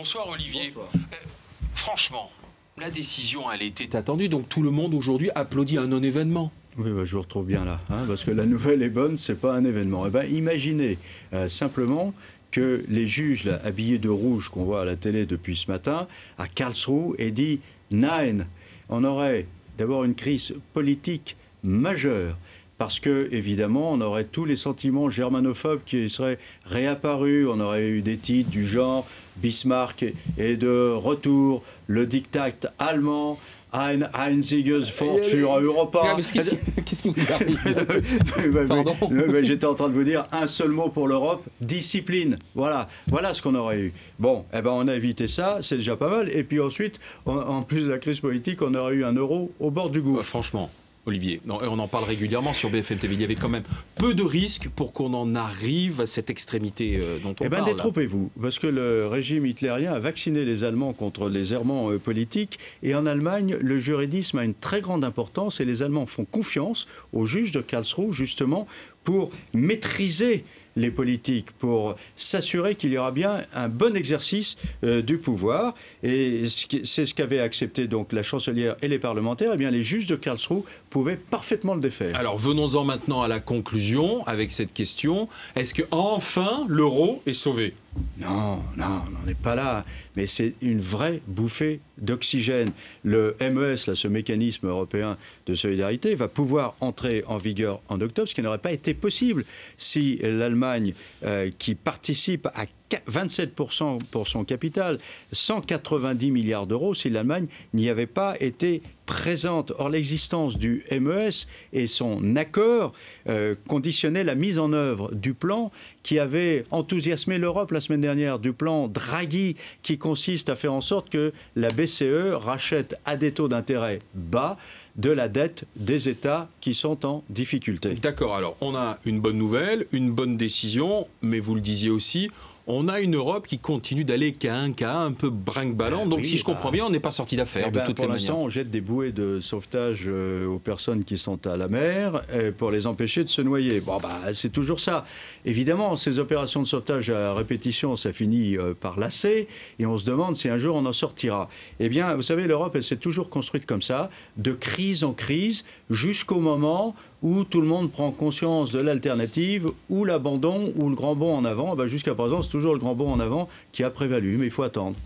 Bonsoir Olivier. Bonsoir. Franchement, la décision, elle était attendue, donc tout le monde aujourd'hui applaudit un non-événement. Oui, bah, je vous retrouve bien là, parce que la nouvelle est bonne, c'est pas un événement. Eh ben, imaginez simplement que les juges là, habillés de rouge qu'on voit à la télé depuis ce matin, à Karlsruhe, aient dit « Nein ». On aurait d'abord une crise politique majeure. Parce que, évidemment, on aurait tous les sentiments germanophobes qui seraient réapparus. On aurait eu des titres du genre Bismarck est de retour, le diktat allemand, ein einziges Wort für Europa. Qu'est-ce qui vous arrive? Pardon. J'étais en train de vous dire un seul mot pour l'Europe, discipline. Voilà ce qu'on aurait eu. Bon, eh ben, on a évité ça, c'est déjà pas mal. Et puis ensuite, en plus de la crise politique, on aurait eu un euro au bord du gouffre. Franchement. Olivier, on en parle régulièrement sur BFM TV. Il y avait quand même peu de risques pour qu'on en arrive à cette extrémité dont on parle. Eh bien, détrompez-vous, parce que le régime hitlérien a vacciné les Allemands contre les errements politiques. Et en Allemagne, le juridisme a une très grande importance et les Allemands font confiance aux juges de Karlsruhe, justement, pour maîtriser les politiques, pour s'assurer qu'il y aura bien un bon exercice du pouvoir. Et c'est ce qu'avaient accepté donc la chancelière et les parlementaires. Eh bien, les juges de Karlsruhe pouvaient parfaitement le défaire. Alors, venons-en maintenant à la conclusion avec cette question. Est-ce que enfin l'euro est sauvé? Non, on n'en est pas là. Mais c'est une vraie bouffée d'oxygène. Le MES, là, ce mécanisme européen de solidarité, va pouvoir entrer en vigueur en octobre, ce qui n'aurait pas été possible si l'Allemagne, qui participe à 27% pour son capital, 190 milliards d'euros, si l'Allemagne n'y avait pas été présente. Or, l'existence du MES et son accord conditionnait la mise en œuvre du plan qui avait enthousiasmé l'Europe la semaine dernière, du plan Draghi, qui consiste à faire en sorte que la BCE rachète à des taux d'intérêt bas de la dette des États qui sont en difficulté. D'accord, alors on a une bonne nouvelle, une bonne décision, mais vous le disiez aussi, on a une Europe qui continue d'aller qu'à un peu brinque-ballant. Donc, oui, si je comprends bien, on n'est pas sorti d'affaire de toutes les manières. Pour l'instant, on jette des bouées de sauvetage aux personnes qui sont à la mer pour les empêcher de se noyer. Bon, c'est toujours ça. Évidemment, ces opérations de sauvetage à répétition, ça finit par lasser. Et on se demande si un jour on en sortira. Eh bien, vous savez, l'Europe, elle s'est toujours construite comme ça, de crise en crise, jusqu'au moment où tout le monde prend conscience de l'alternative, ou l'abandon, ou le grand bond en avant. Jusqu'à présent, c'est toujours le grand bond en avant qui a prévalu, mais il faut attendre.